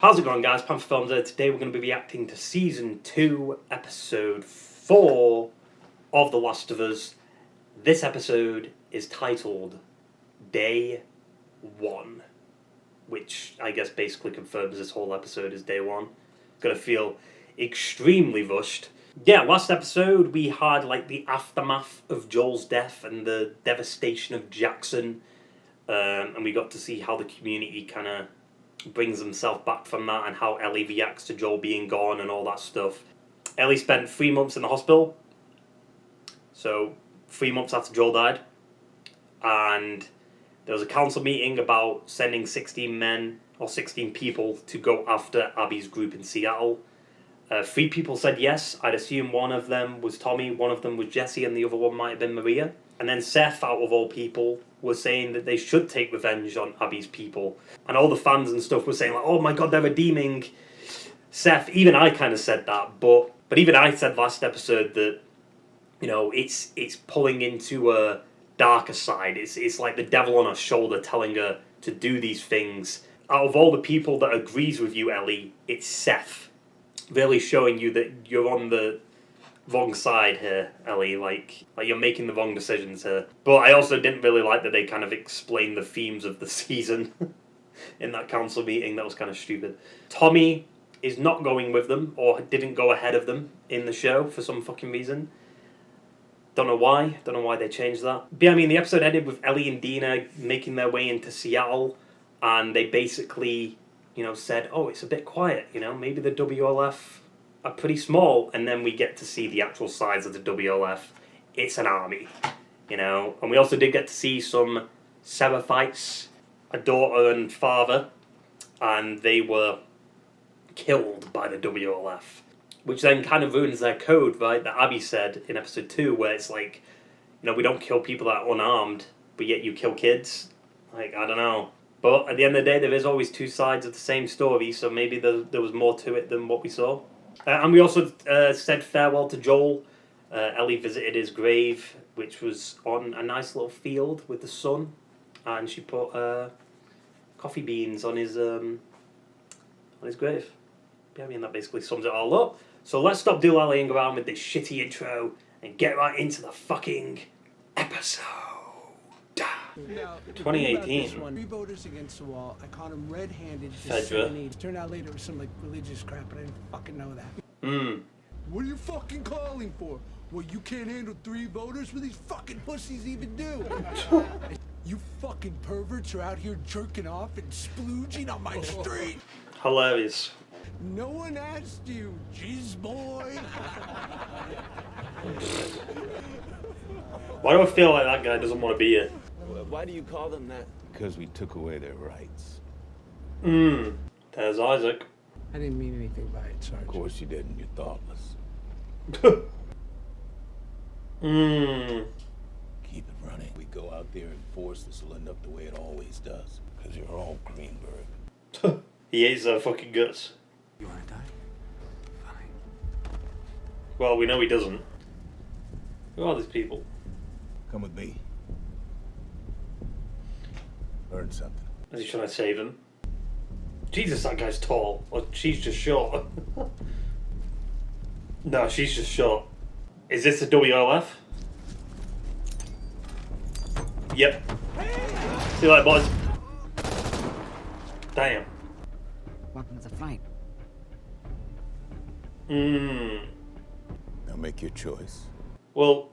How's it going, guys? Panther Films here. Today we're going to be reacting to Season 2, Episode 4 of The Last of Us. This episode is titled Day 1, which I guess basically confirms this whole episode is Day 1. It's going to feel extremely rushed. Yeah, last episode we had like the aftermath of Joel's death and the devastation of Jackson, and we got to see how the community kind of brings himself back from that and how Ellie reacts to Joel being gone and all that stuff. Ellie spent 3 months in the hospital, so 3 months after Joel died, and there was a council meeting about sending 16 men or 16 people to go after Abby's group in Seattle. 3 people said yes. I'd assume one of them was Tommy, one of them was Jesse, and the other one might have been Maria. And then Seth, out of all people, was saying that they should take revenge on Abby's people. And all the fans and stuff were saying, like, oh my god, they're redeeming Seth. Even I kind of said that, but even I said last episode that, you know, it's pulling into a darker side. It's like the devil on her shoulder telling her to do these things. Out of all the people that agrees with you, Ellie, it's Seth. Really showing you that you're on the wrong side here, Ellie, like you're making the wrong decisions here. But I also didn't really like that they kind of explained the themes of the season in that council meeting. That was kind of stupid. Tommy is not going with them, or didn't go ahead of them in the show for some fucking reason. Don't know why they changed that. But yeah, I mean, the episode ended with Ellie and Dina making their way into Seattle, and they basically, you know, said, oh, it's a bit quiet, you know, maybe the WLF are pretty small, and then we get to see the actual size of the WLF. It's an army, you know, and we also did get to see some Seraphites, a daughter and father, and they were killed by the WLF, which then kind of ruins their code, right, that Abby said in episode 2, where it's like, you know, we don't kill people that are unarmed, but yet you kill kids. Like, I don't know. But at the end of the day, there is always 2 sides of the same story, so maybe there was more to it than what we saw. And we also said farewell to Joel. Ellie visited his grave, which was on a nice little field with the sun, and she put coffee beans on his grave. Yeah, I mean, that basically sums it all up. So let's stop dilly-dallying around with this shitty intro and get right into the fucking episode. Now, 2018. 3 voters against the wall. I caught him red-handed. Fedra. Turned out later it was some like religious crap, but I didn't fucking know that. What are you fucking calling for? What, you can't handle 3 voters? What these fucking pussies even do? You fucking perverts are out here jerking off and splooging on my street. Hilarious. No one asked you, jizz boy. Why do I feel like that guy doesn't want to be here? Why do you call them that? Because we took away their rights. There's Isaac. I didn't mean anything by it, Sarge. Of course you didn't, you're thoughtless. Keep it running. We go out there and force this will end up the way it always does. Because you're all Greenberg. He hates their fucking guts. You wanna die? Fine. Well, we know he doesn't. Who are these people? Come with me. Learn something. Is he trying to save him? Jesus, that guy's tall. Or she's just short. No, she's just short. Is this the WLF? Yep. See you later, boys. Damn. Welcome to the fight. Now make your choice. Well,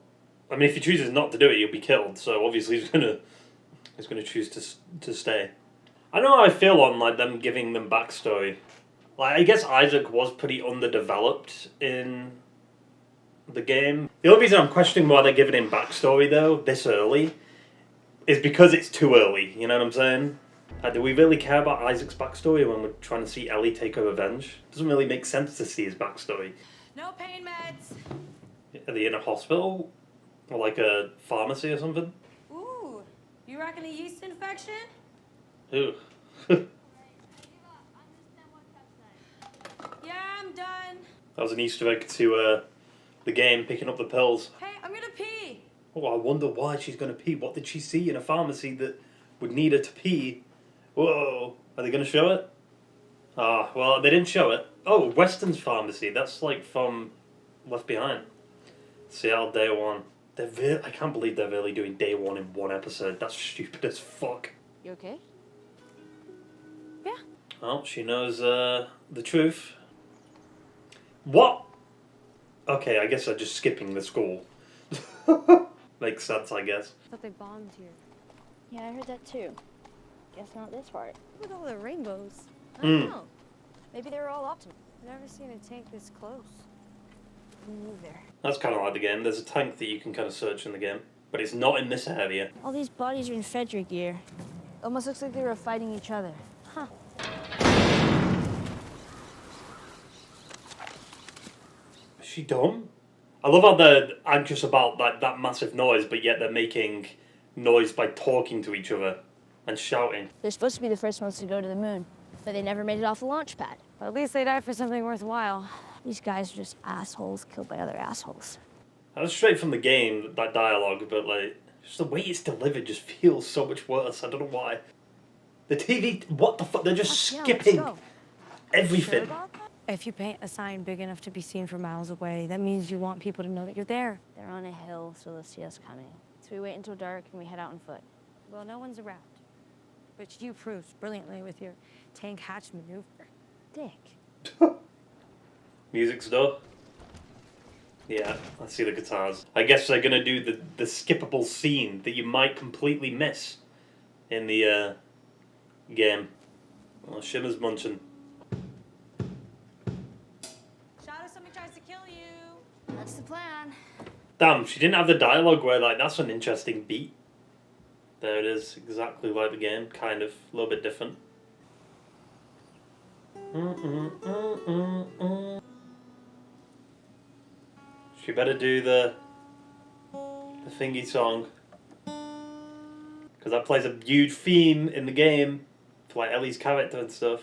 I mean, if he chooses not to do it, he'll be killed. So obviously he's gonna choose to stay. I don't know how I feel on like them giving them backstory. Like, I guess Isaac was pretty underdeveloped in the game. The only reason I'm questioning why they're giving him backstory though this early is because it's too early. You know what I'm saying? Like, do we really care about Isaac's backstory when we're trying to see Ellie take her revenge? It doesn't really make sense to see his backstory. No pain meds. Are they in a hospital? Or like a pharmacy or something? Ooh, you reckon a yeast infection? Ooh. Yeah, I'm done. That was an Easter egg to the game, picking up the pills. Hey, I'm gonna pee. Oh, I wonder why she's going to pee. What did she see in a pharmacy that would need her to pee? Whoa. Are they going to show it? Ah, well, they didn't show it. Oh, Weston's Pharmacy. That's like from Left Behind. Seattle Day One. I can't believe they're really doing Day One in one episode. That's stupid as fuck. You okay? Well, she knows the truth. What? Okay, I guess I'm just skipping the school. Makes sense, I guess. I thought they bombed here. Yeah, I heard that too. Guess not this part. With all the rainbows. I Mm. don't know. Maybe they were all optimal. I've never seen a tank this close. Me neither. That's kind of like the game. There's a tank that you can kind of search in the game, but it's not in this area. All these bodies are in Frederick gear. Almost looks like they were fighting each other. Huh. Is she dumb? I love how they're anxious about that massive noise, but yet they're making noise by talking to each other and shouting. They're supposed to be the first ones to go to the moon, but they never made it off the launch pad. Well, at least they died for something worthwhile. These guys are just assholes killed by other assholes. That was straight from the game, that dialogue, but like, just the way it's delivered just feels so much worse. I don't know why. The TV, what the fuck? They're just Yeah, skipping let's go. everything. Sure about that? If you paint a sign big enough to be seen from miles away, that means you want people to know that you're there. They're on a hill, so they'll see us coming. So we wait until dark and we head out on foot. Well, no one's around. Which you proved brilliantly with your tank hatch maneuver. Dick. Music stuff. Yeah, I see the guitars. I guess they're gonna do the skippable scene that you might completely miss in the game. Well, Shimmer's munching. Shadow, somebody tries to kill you. That's the plan. Damn, she didn't have the dialogue where like that's an interesting beat. There it is, exactly like the game, kind of, a little bit different. She better do the thingy song, because that plays a huge theme in the game for like Ellie's character and stuff.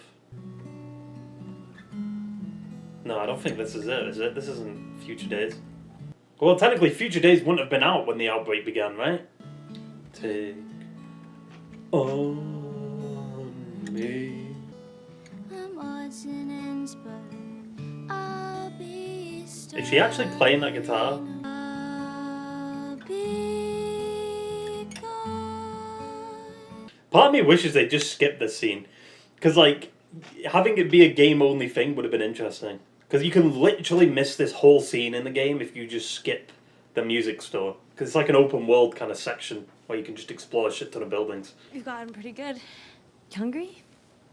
No, I don't think this is it, is it? This isn't Future Days. Well, technically, Future Days wouldn't have been out when the outbreak began, right? Take on me. Is she actually playing that guitar? Part of me wishes they just skipped this scene. Because, like, having it be a game-only thing would have been interesting. Because you can literally miss this whole scene in the game if you just skip the music store. Because it's like an open world kind of section where you can just explore a shit ton of buildings. You've gotten pretty good. You hungry?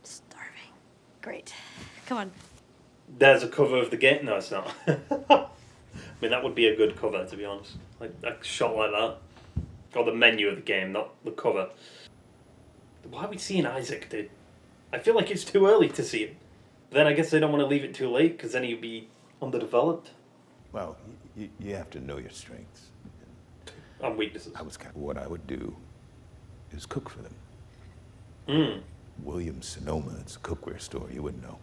Starving. Great. Come on. There's a cover of the game. No, it's not. I mean, that would be a good cover, to be honest. Like a shot like that. Or the menu of the game, not the cover. Why are we seeing Isaac, dude? I feel like it's too early to see him. But then I guess they don't want to leave it too late, because then he'd be underdeveloped. Well, you have to know your strengths. And weaknesses. What I would do is cook for them. Mm. Williams Sonoma, it's a cookware store, you wouldn't know.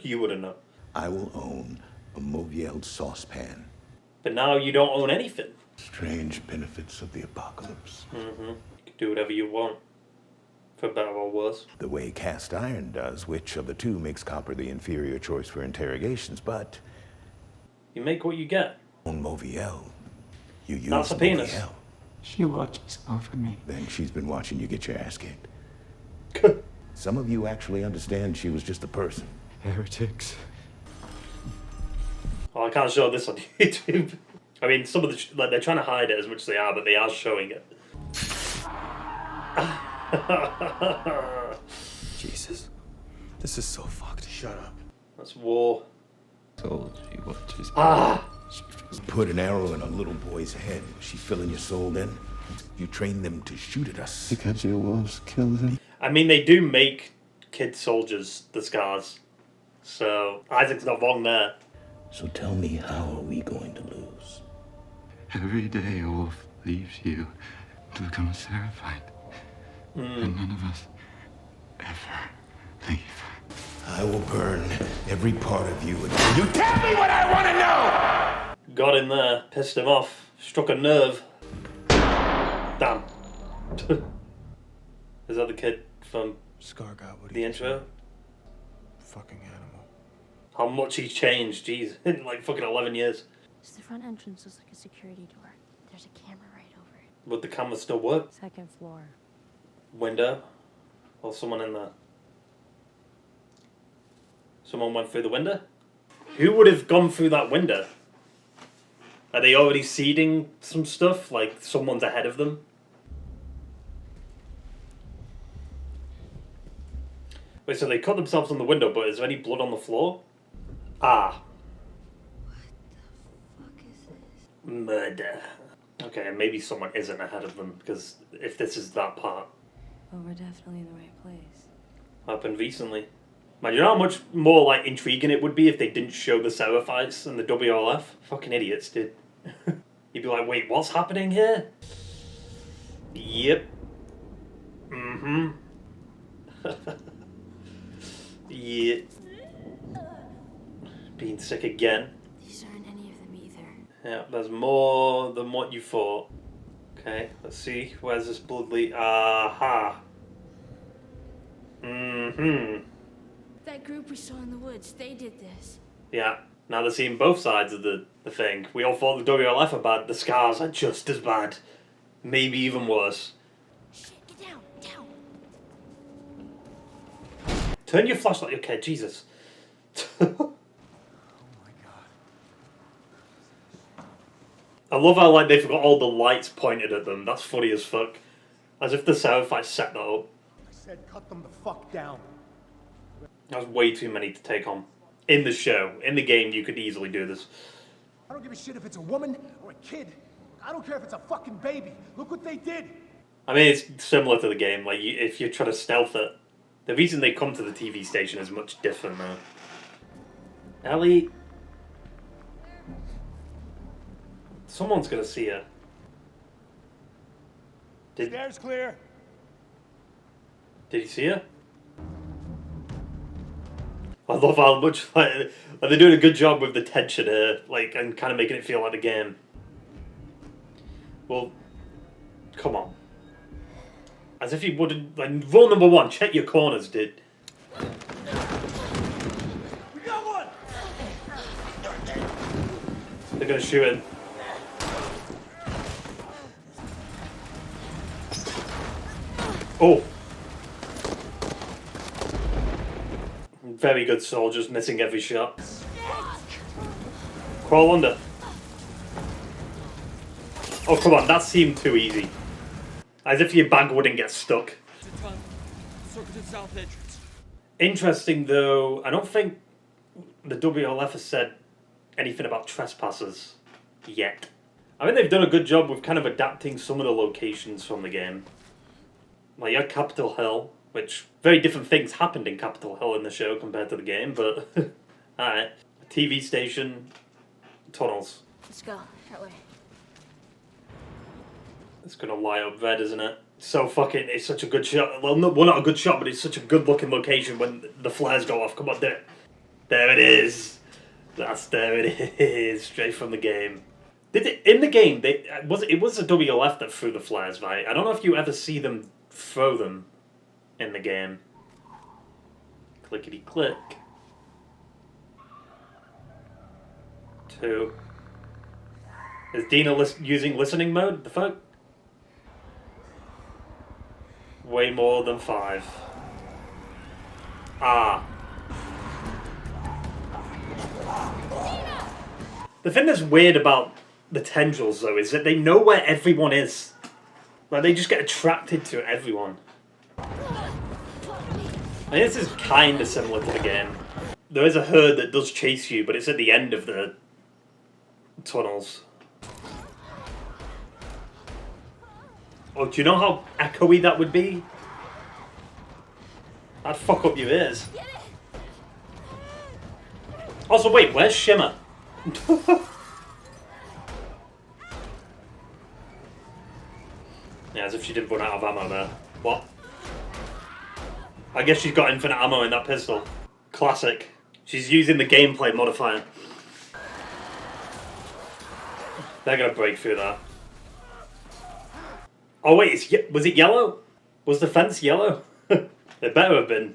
You wouldn't know. I will own a Mauviel saucepan. But now you don't own anything. Strange benefits of the apocalypse. Mm-hmm. You can do whatever you want. For better or worse. The way cast iron does, which of the two makes copper the inferior choice for interrogations, but You make what you get. on Mauviel, you use That's a penis. Mauviel. She watches over me. Then she's been watching you get your ass kicked. Some of you actually understand she was just a person. Heretics. Oh, I can't show this on YouTube. I mean, some of the like they're trying to hide it as much as they are, but they are showing it. Jesus. This is so fucked. Shut up. That's war. Told you what just Put an arrow in a little boy's head. She filling your soul then? You train them to shoot at us. Because your wolves killed him. I mean, they do make kid soldiers the scars, so Isaac's not wrong there. So tell me, how are we going to lose? Every day a wolf leaves you to become a Seraphite. And none of us ever leave. I will burn every part of you until you tell me what I want to know! Got in there, pissed him off, struck a nerve. Damn. Is that the kid from Scar got what the intro? fucking animal. How much he's changed, jeez, in like fucking 11 years. The front entrance looks like a security door. There's a camera right over it. Would the camera still work? Second floor. Window? Or someone in there? Someone went through the window? Who would have gone through that window? Are they already seeding some stuff? Like someone's ahead of them? Wait, so they cut themselves on the window, but is there any blood on the floor? Ah. What the fuck is this? Murder. Okay, and maybe someone isn't ahead of them, because if this is that part. Well, we're definitely in the right place. Happened recently. Man, you know how much more like intriguing it would be if they didn't show the Seraphites and the WLF? Fucking idiots, dude. You'd be like, wait, what's happening here? Yep. Mm-hmm. Yeah. Being sick again. These aren't any of them either. Yeah, there's more than what you thought. Okay, let's see. Where's this blood leak? Aha. Mm-hmm. That group we saw in the woods, they did this. Yeah, now they're seeing both sides of the thing. We all thought the WLF are bad. The scars are just as bad. Maybe even worse. Shit, get down, down. Turn your flashlight. Okay, Jesus. I love how like they've got all the lights pointed at them. That's funny as fuck. As if the Seraphites set that up. I said cut them the fuck down. That's way too many to take on. In the show. In the game, you could easily do this. I don't give a shit if it's a woman or a kid. I don't care if it's a fucking baby. Look what they did. I mean, it's similar to the game. Like, if you're trying to stealth it, the reason they come to the TV station is much different now. Ellie... Someone's gonna see her. Stairs clear. Did you see her? I love how much like they're doing a good job with the tension here, like, and kind of making it feel like the game. Well, come on. As if you wouldn't. Like, rule number one: check your corners, dude. We got one. They're gonna shoot him. Oh. Very good soldiers, missing every shot. Crawl under. Oh, come on, that seemed too easy. As if your bag wouldn't get stuck. Interesting, though, I don't think the WLF has said anything about trespassers yet. I think they've done a good job with kind of adapting some of the locations from the game. Like, you had Capitol Hill, which very different things happened in Capitol Hill in the show compared to the game, but alright. TV station, tunnels. Let's go, that way. It's gonna light up red, isn't it? So fucking, it's such a good shot. Well, not a good shot, but it's such a good looking location when the flares go off. Come on, do it. There it is. There it is, straight from the game. Did it in the game? It was the WLF that threw the flares, right? I don't know if you ever see them throw them in the game. Clickety click. 2. Is Dina using listening mode? The fuck? Way more than 5. Ah. The thing that's weird about the tendrils, though, is that they know where everyone is. Like, they just get attracted to everyone. I mean, this is kind of similar to the game. There is a herd that does chase you, but it's at the end of the tunnels. Oh, do you know how echoey that would be? That'd fuck up your ears. Also, wait, where's Shimmer? Yeah, as if she didn't run out of ammo there. What? I guess she's got infinite ammo in that pistol. Classic. She's using the gameplay modifier. They're gonna break through that. Oh wait, was it yellow? Was the fence yellow? It better have been.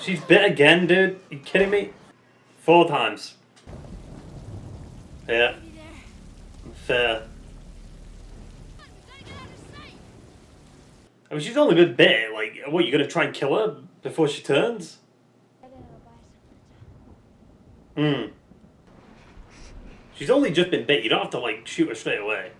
She's bit again, dude. You kidding me? 4 times. Yeah. Fair. I mean, she's only been bit. Like, what, you gonna try and kill her before she turns? She's only just been bit. You don't have to, like, shoot her straight away.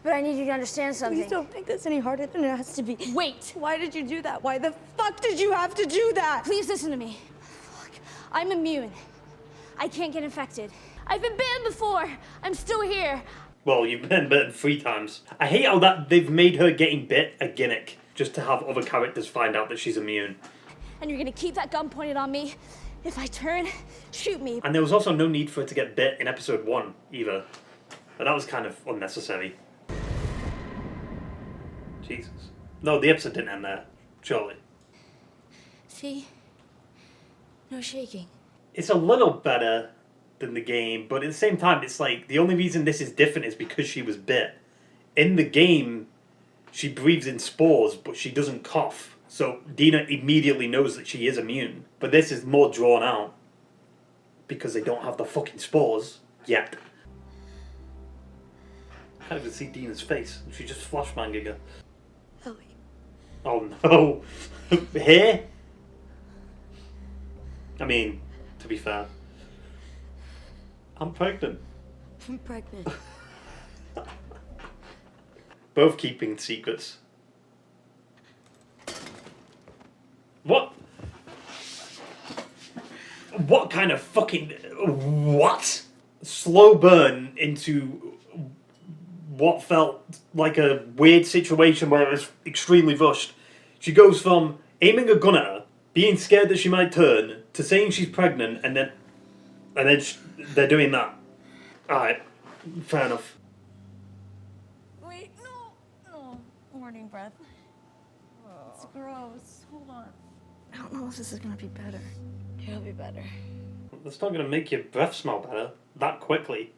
But I need you to understand something. Please don't make this any harder than it has to be. Wait! Why did you do that? Why the fuck did you have to do that? Please listen to me. Fuck. I'm immune. I can't get infected. I've been bitten before. I'm still here. Well, you've been bitten 3 times. I hate how that they've made her getting bit a gimmick just to have other characters find out that she's immune. And you're gonna keep that gun pointed on me. If I turn, shoot me. And there was also no need for her to get bit in episode 1 either. But that was kind of unnecessary. Jesus. No, the episode didn't end there. Surely. See? No shaking. It's a little better than the game, but at the same time, it's like, the only reason this is different is because she was bit. In the game, she breathes in spores, but she doesn't cough. So Dina immediately knows that she is immune. But this is more drawn out. Because they don't have the fucking spores yet. I can't even see Dina's face. She just flashbanging her. Ellie. Oh no. Here? I mean, to be fair. I'm pregnant. I'm pregnant. Both keeping secrets. What? What kind of fucking... What? Slow burn into what felt like a weird situation where it was extremely rushed. She goes from aiming a gun at her, being scared that she might turn, to saying she's pregnant, and then they're doing that. Alright, fair enough. Wait, no. Morning breath. It's gross. Hold on. I don't know if this is gonna be better. It'll be better. That's not going to make your breath smell better that quickly.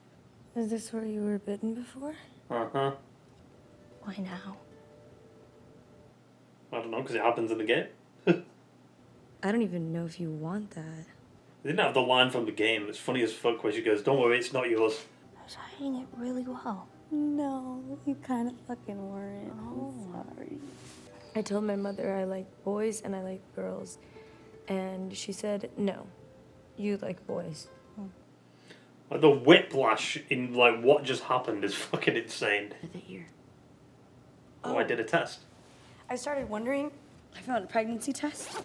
Is this where you were bitten before? Uh-huh. Why now? I don't know, because it happens in the game. I don't even know if you want that. They didn't have the line from the game. It's funny as fuck where she goes, "Don't worry, it's not yours." I was hiding it really well. No, you kind of fucking weren't. I'm sorry. I told my mother I like boys and I like girls. And she said, no, you like boys. Like, the whiplash in, like, what just happened is fucking insane. The ear. Oh, I did a test. I started wondering. I found a pregnancy test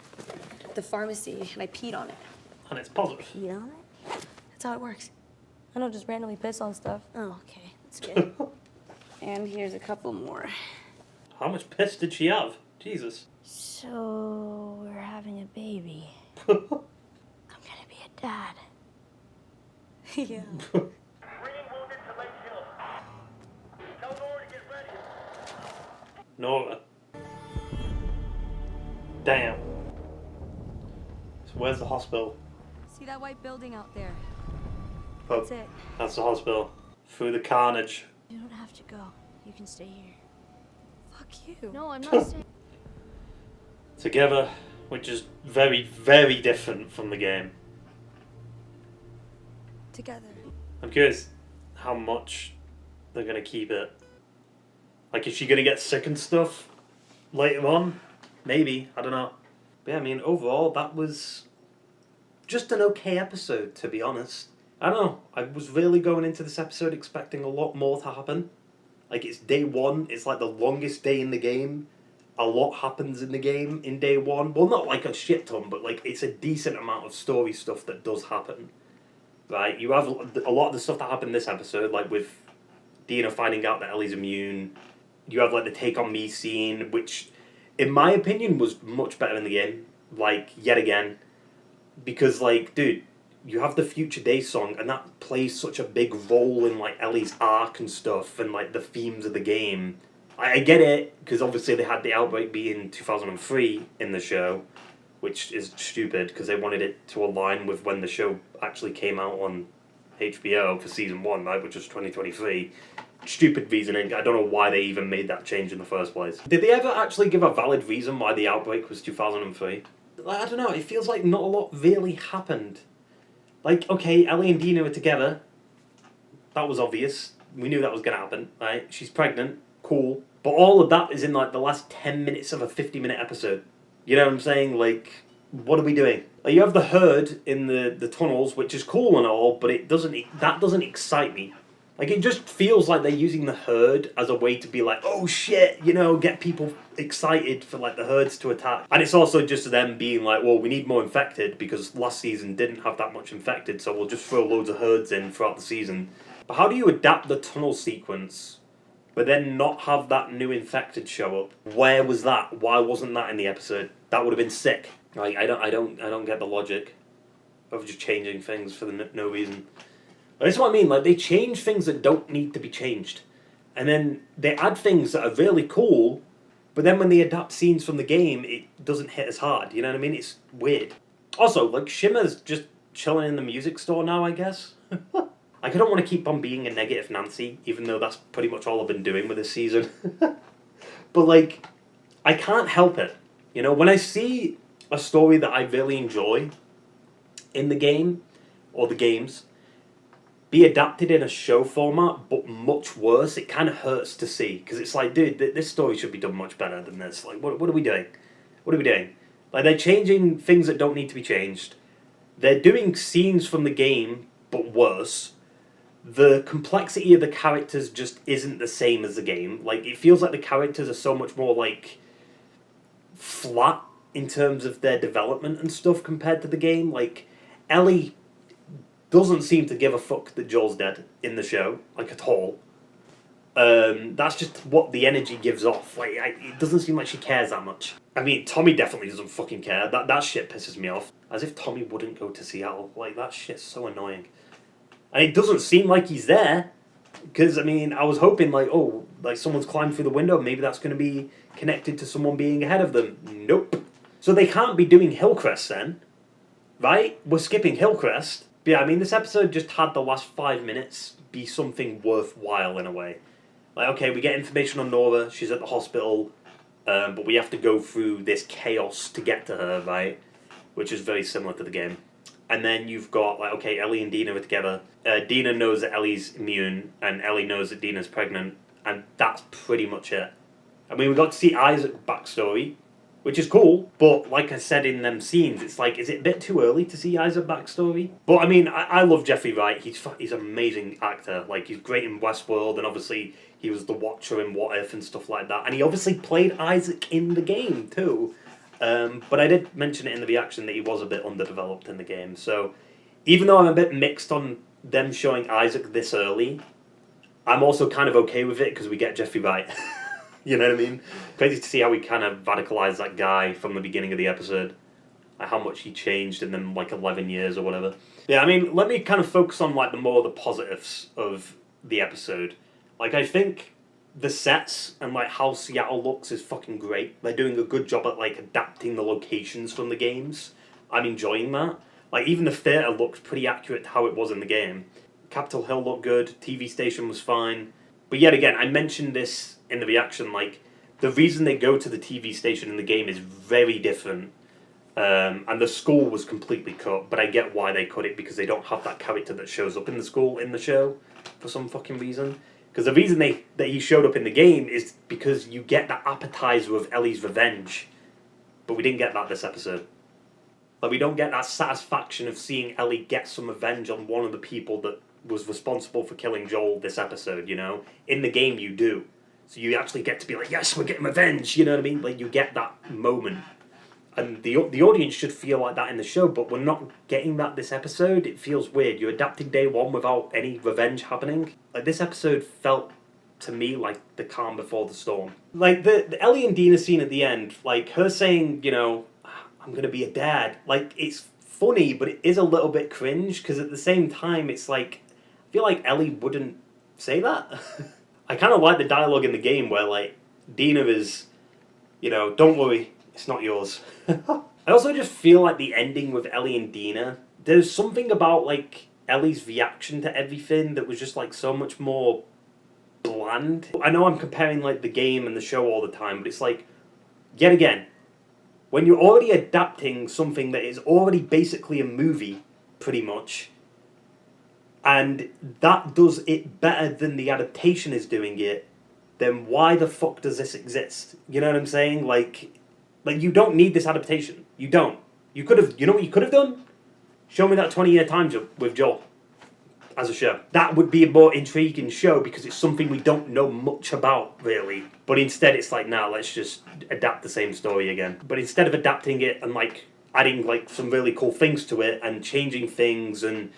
at the pharmacy, and I peed on it. And it's positive. Eat on it? That's how it works. I don't just randomly piss on stuff. Oh, okay. That's good. And here's a couple more. How much piss did she have? Jesus. So, we're having a baby. I'm gonna be a dad. Yeah. Nora. Damn. So where's the hospital? See that white building out there? Oh, That's it. that's the hospital. Through the carnage. You don't have to go. You can stay here. Fuck you. No, I'm not staying. Together, which is very, very different from the game. Together. I'm curious how much they're going to keep it. Like, is she going to get sick and stuff later on? Maybe, I don't know. But yeah, I mean, overall, that was just an okay episode, to be honest. I don't know, I was really going into this episode expecting a lot more to happen. Like, it's day 1, it's like the longest day in the game. A lot happens in the game in day 1. Well, not like a shit ton, but like, it's a decent amount of story stuff that does happen. Right, you have a lot of the stuff that happened this episode, like with Dina finding out that Ellie's immune. You have like the Take On Me scene, which, in my opinion, was much better in the game. Like, yet again. Because, like, dude, you have the Future Day song, and that plays such a big role in, like, Ellie's arc and stuff, and, like, the themes of the game. I get it, because obviously they had the outbreak be in 2003 in the show, which is stupid, because they wanted it to align with when the show actually came out on HBO for season 1, right, which was 2023. Stupid reasoning. I don't know why they even made that change in the first place. Did they ever actually give a valid reason why the outbreak was 2003? I don't know, it feels like not a lot really happened. Like, okay, Ellie and Dina were together. That was obvious. We knew that was going to happen, right? She's pregnant. Cool. But all of that is in, like, the last 10 minutes of a 50-minute episode. You know what I'm saying? Like, what are we doing? Like, you have the herd in the tunnels, which is cool and all, but that doesn't excite me. Like, it just feels like they're using the herd as a way to be like, oh shit, you know, get people excited for, like, the herds to attack. And it's also just them being like, well, we need more infected because last season didn't have that much infected, so we'll just throw loads of herds in throughout the season. But how do you adapt the tunnel sequence, but then not have that new infected show up? Where was that? Why wasn't that in the episode? That would have been sick. Like, I don't get the logic of just changing things for no reason. That's what I mean, like, they change things that don't need to be changed. And then they add things that are really cool, but then when they adapt scenes from the game, it doesn't hit as hard, you know what I mean? It's weird. Also, like, Shimmer's just chilling in the music store now, I guess. Like, I don't want to keep on being a negative Nancy, even though that's pretty much all I've been doing with this season. But, like, I can't help it. You know, when I see a story that I really enjoy in the game, or the games, be adapted in a show format, but much worse, it kind of hurts to see. Because it's like, dude, this story should be done much better than this. Like, what are we doing? What are we doing? Like, they're changing things that don't need to be changed. They're doing scenes from the game, but worse. The complexity of the characters just isn't the same as the game. Like, it feels like the characters are so much more, like, flat in terms of their development and stuff compared to the game. Like, Ellie doesn't seem to give a fuck that Joel's dead in the show, like, at all. That's just what the energy gives off. Like, it doesn't seem like she cares that much. I mean, Tommy definitely doesn't fucking care. That shit pisses me off. As if Tommy wouldn't go to Seattle. Like, that shit's so annoying. And it doesn't seem like he's there. Because, I mean, I was hoping, like, oh, like, someone's climbed through the window. Maybe that's going to be connected to someone being ahead of them. Nope. So they can't be doing Hillcrest then. Right? We're skipping Hillcrest. But yeah, I mean, this episode just had the last 5 minutes be something worthwhile in a way. Like, okay, we get information on Nora, she's at the hospital, but we have to go through this chaos to get to her, right? Which is very similar to the game. And then you've got, like, okay, Ellie and Dina are together. Dina knows that Ellie's immune, and Ellie knows that Dina's pregnant, and that's pretty much it. I mean, we got to see Isaac's backstory, which is cool, but like I said in them scenes, it's like, is it a bit too early to see Isaac's backstory? But I mean, I love Jeffrey Wright. He's an amazing actor. Like, he's great in Westworld, and obviously he was the Watcher in What If and stuff like that. And he obviously played Isaac in the game too. But I did mention it in the reaction that he was a bit underdeveloped in the game. So even though I'm a bit mixed on them showing Isaac this early, I'm also kind of okay with it because we get Jeffrey Wright. You know what I mean? Crazy to see how we kind of radicalized that guy from the beginning of the episode. Like, how much he changed in them, like, 11 years or whatever. Yeah, I mean, let me kind of focus on, like, the positives of the episode. Like, I think the sets and, like, how Seattle looks is fucking great. They're doing a good job at, like, adapting the locations from the games. I'm enjoying that. Like, even the theatre looked pretty accurate to how it was in the game. Capitol Hill looked good. TV station was fine. But yet again, I mentioned this in the reaction, like, the reason they go to the TV station in the game is very different. And the school was completely cut, but I get why they cut it, because they don't have that character that shows up in the school in the show for some fucking reason. Because the reason that he showed up in the game is because you get that appetizer of Ellie's revenge. But we didn't get that this episode. Like, we don't get that satisfaction of seeing Ellie get some revenge on one of the people that was responsible for killing Joel this episode, you know? In the game, you do. So you actually get to be like, yes, we're getting revenge, you know what I mean? Like, you get that moment. And the audience should feel like that in the show, but we're not getting that this episode. It feels weird. You're adapting day one without any revenge happening. Like, this episode felt, to me, like the calm before the storm. Like, the Ellie and Dina scene at the end, like, her saying, you know, I'm going to be a dad. Like, it's funny, but it is a little bit cringe, because at the same time, it's like, I feel like Ellie wouldn't say that. I kind of like the dialogue in the game where, like, Dina is, you know, don't worry, it's not yours. I also just feel like the ending with Ellie and Dina, there's something about, like, Ellie's reaction to everything that was just, like, so much more bland. I know I'm comparing, like, the game and the show all the time, but it's like, yet again, when you're already adapting something that is already basically a movie, pretty much, and that does it better than the adaptation is doing it, then why the fuck does this exist? You know what I'm saying? Like you don't need this adaptation. You don't. You could have, you know what you could have done? Show me that 20-year time jump with Joel as a show. That would be a more intriguing show because it's something we don't know much about, really. But instead it's like, nah, let's just adapt the same story again. But instead of adapting it and like adding like some really cool things to it and changing things and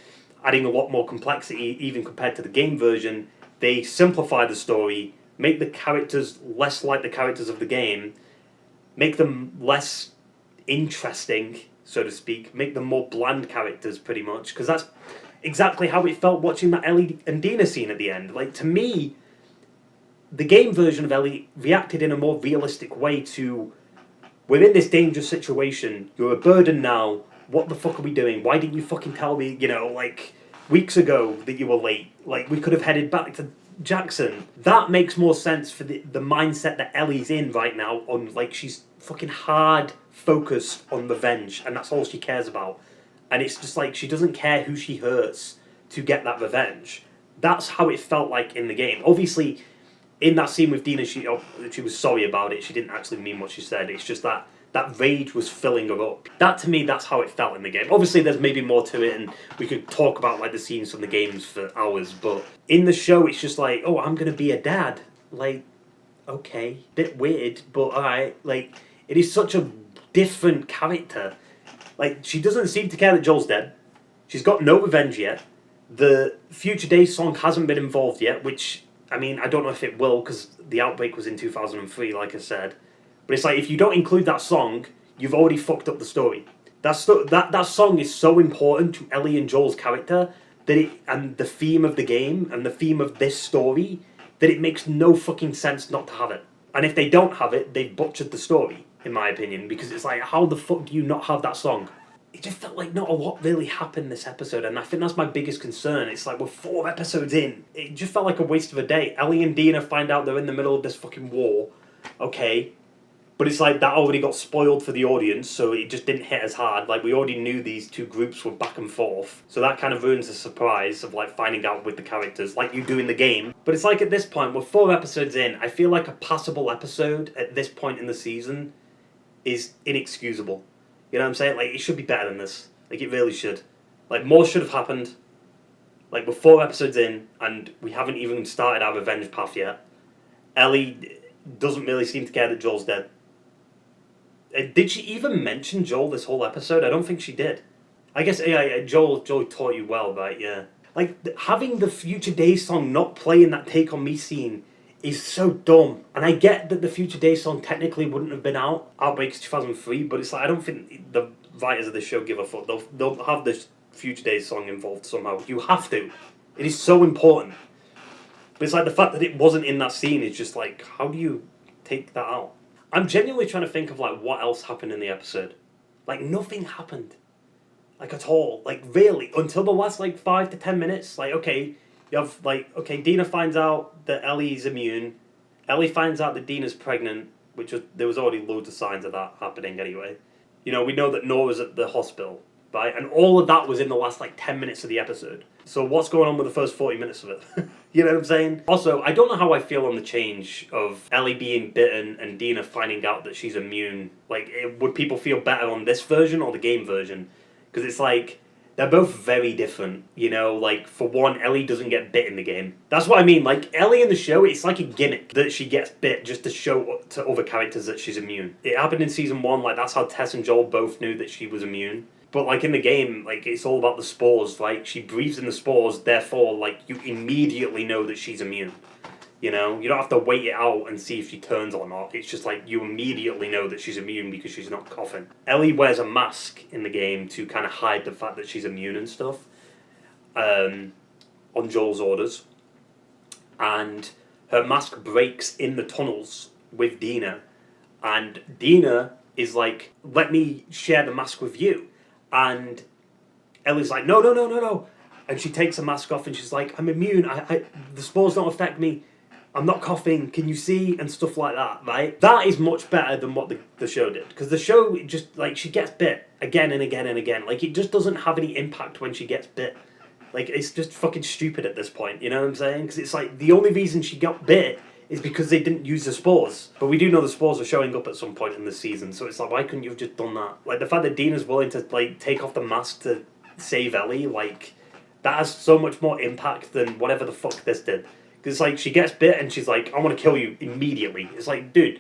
adding a lot more complexity even compared to the game version, they simplify the story, make the characters less like the characters of the game, make them less interesting, so to speak, make them more bland characters pretty much, because that's exactly how it felt watching that Ellie and Dina scene at the end. Like, to me, the game version of Ellie reacted in a more realistic way to, we're in this dangerous situation, you're a burden now, what the fuck are we doing? Why didn't you fucking tell me, you know, like, weeks ago that you were late? Like, we could have headed back to Jackson. That makes more sense for the mindset that Ellie's in right now, on, like, she's fucking hard focused on revenge, and that's all she cares about. And it's just like, she doesn't care who she hurts to get that revenge. That's how it felt like in the game. Obviously, in that scene with Dina, she was sorry about it. She didn't actually mean what she said. It's just that rage was filling her up. That, to me, that's how it felt in the game. Obviously, there's maybe more to it, and we could talk about like the scenes from the games for hours, but in the show, it's just like, oh, I'm going to be a dad. Like, okay, bit weird, but alright. Like, it is such a different character. Like, she doesn't seem to care that Joel's dead. She's got no revenge yet. The Future Days song hasn't been involved yet, which, I mean, I don't know if it will, because the outbreak was in 2003, like I said. But it's like, if you don't include that song, you've already fucked up the story. That song is so important to Ellie and Joel's character, and the theme of the game, and the theme of this story, that it makes no fucking sense not to have it. And if they don't have it, they've butchered the story, in my opinion, because it's like, how the fuck do you not have that song? It just felt like not a lot really happened this episode, and I think that's my biggest concern. It's like, we're 4 episodes in. It just felt like a waste of a day. Ellie and Dina find out they're in the middle of this fucking war. Okay. But it's like, that already got spoiled for the audience, so it just didn't hit as hard. Like, we already knew these two groups were back and forth. So that kind of ruins the surprise of, like, finding out with the characters, like you do in the game. But it's like, at this point, we're 4 episodes in, I feel like a passable episode at this point in the season is inexcusable. You know what I'm saying? Like, it should be better than this. Like, it really should. Like, more should have happened. Like, we're 4 episodes in, and we haven't even started our revenge path yet. Ellie doesn't really seem to care that Joel's dead. Did she even mention Joel this whole episode? I don't think she did. I guess, yeah, Joel taught you well, right? Yeah. Like, having the Future Days song not play in that Take On Me scene is so dumb. And I get that the Future Days song technically wouldn't have been out. Outbreak's 2003, but it's like, I don't think the writers of the show give a fuck. They'll have the Future Days song involved somehow. You have to. It is so important. But it's like, the fact that it wasn't in that scene is just like, how do you take that out? I'm genuinely trying to think of, like, what else happened in the episode. Like, nothing happened. Like, at all. Like, really. Until the last, like, 5 to 10 minutes. Like, okay, you have, like, okay, Dina finds out that Ellie's immune. Ellie finds out that Dina's pregnant, there was already loads of signs of that happening anyway. You know, we know that Nora's at the hospital, right? And all of that was in the last, like, 10 minutes of the episode. So what's going on with the first 40 minutes of it? You know what I'm saying? Also, I don't know how I feel on the change of Ellie being bitten and Dina finding out that she's immune. Like, would people feel better on this version or the game version? Because it's like, they're both very different, you know? Like, for one, Ellie doesn't get bit in the game. That's what I mean. Like, Ellie in the show, it's like a gimmick that she gets bit just to show to other characters that she's immune. It happened in Season 1, like, that's how Tess and Joel both knew that she was immune. But, like, in the game, like, it's all about the spores. Like, she breathes in the spores, therefore, like, you immediately know that she's immune. You know? You don't have to wait it out and see if she turns or not. It's just, like, you immediately know that she's immune because she's not coughing. Ellie wears a mask in the game to kind of hide the fact that she's immune and stuff. On Joel's orders. And her mask breaks in the tunnels with Dina. And Dina is like, let me share the mask with you. And Ellie's like, no. And she takes the mask off and she's like, I'm immune. The spores don't affect me. I'm not coughing, can you see? And stuff like that, right? That is much better than what the show did. Because the show, just, like, she gets bit again and again and again. Like, it just doesn't have any impact when she gets bit. Like, it's just fucking stupid at this point, you know what I'm saying? Because it's like, the only reason she got bit is because they didn't use the spores. But we do know the spores are showing up at some point in the season, so it's like, why couldn't you have just done that? Like, the fact that Dina's willing to, like, take off the mask to save Ellie, like, that has so much more impact than whatever the fuck this did. Because it's like, she gets bit and she's like, I want to kill you immediately. It's like, dude,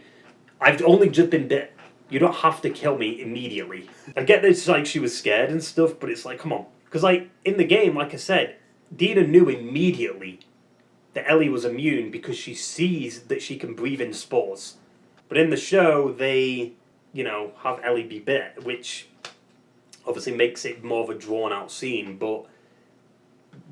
I've only just been bit. You don't have to kill me immediately. I get that it's like she was scared and stuff, but it's like, come on. Because, like, in the game, like I said, Dina knew immediately that Ellie was immune because she sees that she can breathe in spores. But in the show, they, you know, have Ellie be bit, which obviously makes it more of a drawn-out scene, but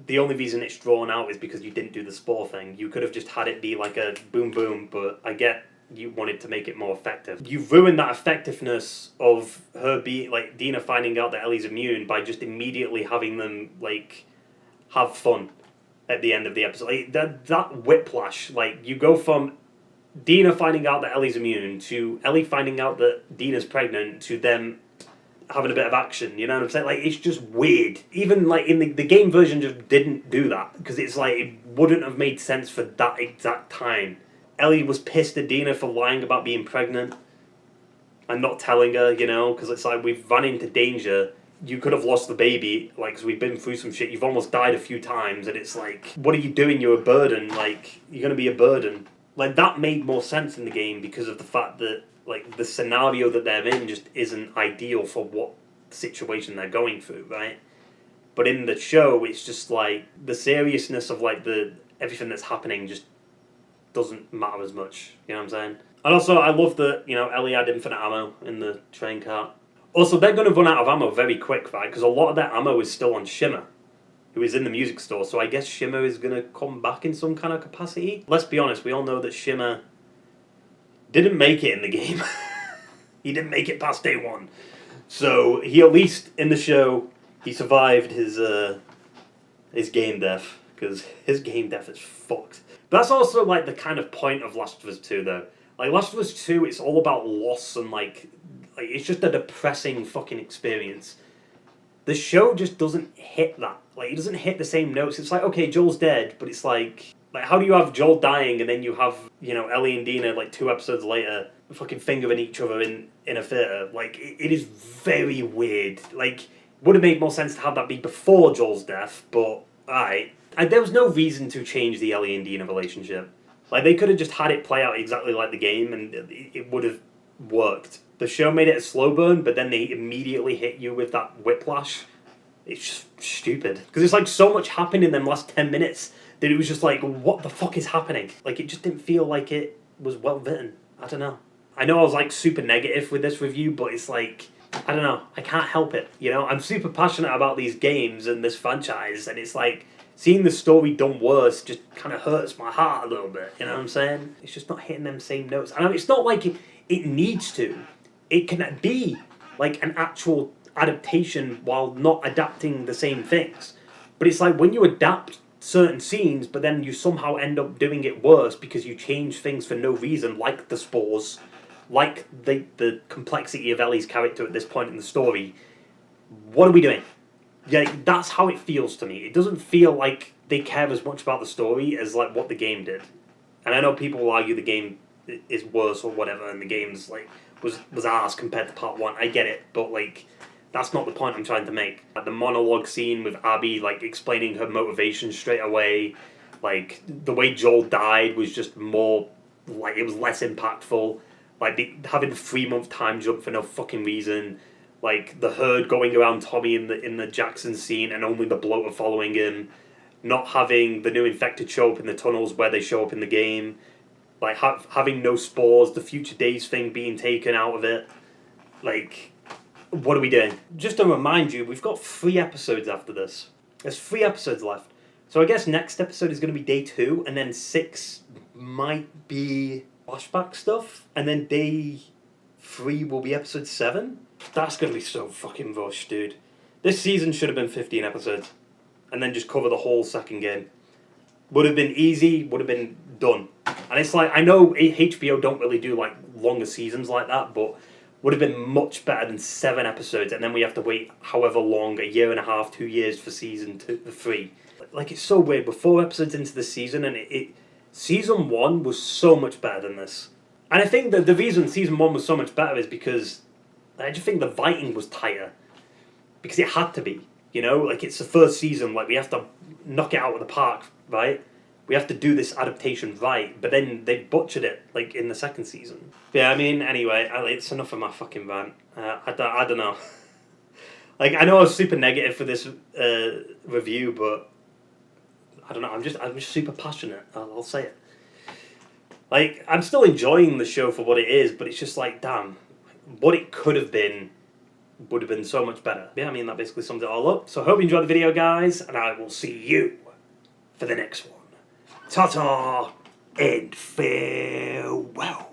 the only reason it's drawn out is because you didn't do the spore thing. You could have just had it be like a boom boom, but I get you wanted to make it more effective. You've ruined that effectiveness of her being, like, Dina finding out that Ellie's immune by just immediately having them, like, have fun at the end of the episode. Like, that whiplash, like, you go from Dina finding out that Ellie's immune to Ellie finding out that Dina's pregnant to them having a bit of action, you know what I'm saying? Like, it's just weird. Even, like, in the game version just didn't do that, because it's like, it wouldn't have made sense for that exact time. Ellie was pissed at Dina for lying about being pregnant and not telling her, you know, because it's like, we've run into danger. You could have lost the baby, like, because we've been through some shit. You've almost died a few times, and it's like, what are you doing? You're a burden. Like, you're going to be a burden. Like, that made more sense in the game because of the fact that, like, the scenario that they're in just isn't ideal for what situation they're going through, right? But in the show, it's just, like, the seriousness of, like, everything that's happening just doesn't matter as much, you know what I'm saying? And also, I love that, you know, Ellie had infinite ammo in the train cart. Also, they're going to run out of ammo very quick, right? Because a lot of their ammo is still on Shimmer, who is in the music store. So I guess Shimmer is going to come back in some kind of capacity. Let's be honest, we all know that Shimmer didn't make it in the game. He didn't make it past day one. So he, at least in the show, he survived his game death. Because his game death is fucked. But that's also, like, the kind of point of Last of Us 2, though. Like, Last of Us 2, it's all about loss and, like, it's just a depressing fucking experience. The show just doesn't hit that. Like, it doesn't hit the same notes. It's like, okay, Joel's dead, but it's like, how do you have Joel dying and then you have, you know, Ellie and Dina, like, 2 episodes later, fucking fingering each other in a theatre? Like, it is very weird. Like, would have made more sense to have that be before Joel's death, but, alright. There was no reason to change the Ellie and Dina relationship. Like, they could have just had it play out exactly like the game and it would have worked. The show made it a slow burn, but then they immediately hit you with that whiplash. It's just stupid. Because it's like so much happened in them last 10 minutes that it was just like, what the fuck is happening? Like, it just didn't feel like it was well written. I don't know. I know I was, like, super negative with this review, but it's like, I don't know. I can't help it, you know? I'm super passionate about these games and this franchise, and it's like, seeing the story done worse just kind of hurts my heart a little bit, you know what I'm saying? It's just not hitting them same notes. And it's not like it needs to. It can be like an actual adaptation while not adapting the same things. But it's like when you adapt certain scenes, but then you somehow end up doing it worse because you change things for no reason, like the spores, like the complexity of Ellie's character at this point in the story. What are we doing? Yeah, that's how it feels to me. It doesn't feel like they care as much about the story as like what the game did. And I know people will argue the game is worse or whatever, and the game's like was arse compared to part 1. I get it, but like that's not the point I'm trying to make. Like, the monologue scene with Abby, like explaining her motivation straight away, like the way Joel died was just more like it was less impactful. Like having the 3-month time jump for no fucking reason. Like the herd going around Tommy in the Jackson scene and only the bloater following him, not having the new infected show up in the tunnels where they show up in the game, like having no spores, the future days thing being taken out of it. Like, what are we doing? Just to remind you, we've got 3 episodes after this. There's 3 episodes left. So I guess next episode is going to be day 2, and then 6 might be flashback stuff, and then day 3 will be episode 7. That's going to be so fucking rushed, dude. This season should have been 15 episodes. And then just cover the whole second game. Would have been easy, would have been done. And it's like, I know HBO don't really do like longer seasons like that, but would have been much better than 7 episodes, and then we have to wait however long, 1.5 years, 2 years for season 3. Like, it's so weird. We're 4 episodes into the season, and season 1 was so much better than this. And I think that the reason season 1 was so much better is because I just think the writing was tighter. Because it had to be, you know? Like, it's the first season, like, we have to knock it out of the park, right? We have to do this adaptation right, but then they butchered it, like, in the second season. Yeah, I mean, anyway, it's enough of my fucking rant. I don't know. Like, I know I was super negative for this review, but I don't know, I'm just super passionate, I'll say it. Like, I'm still enjoying the show for what it is, but it's just like, damn, what it could have been would have been so much better. Yeah, I mean, that basically sums it all up. So I hope you enjoyed the video, guys, and I will see you for the next one. Ta-ta and farewell.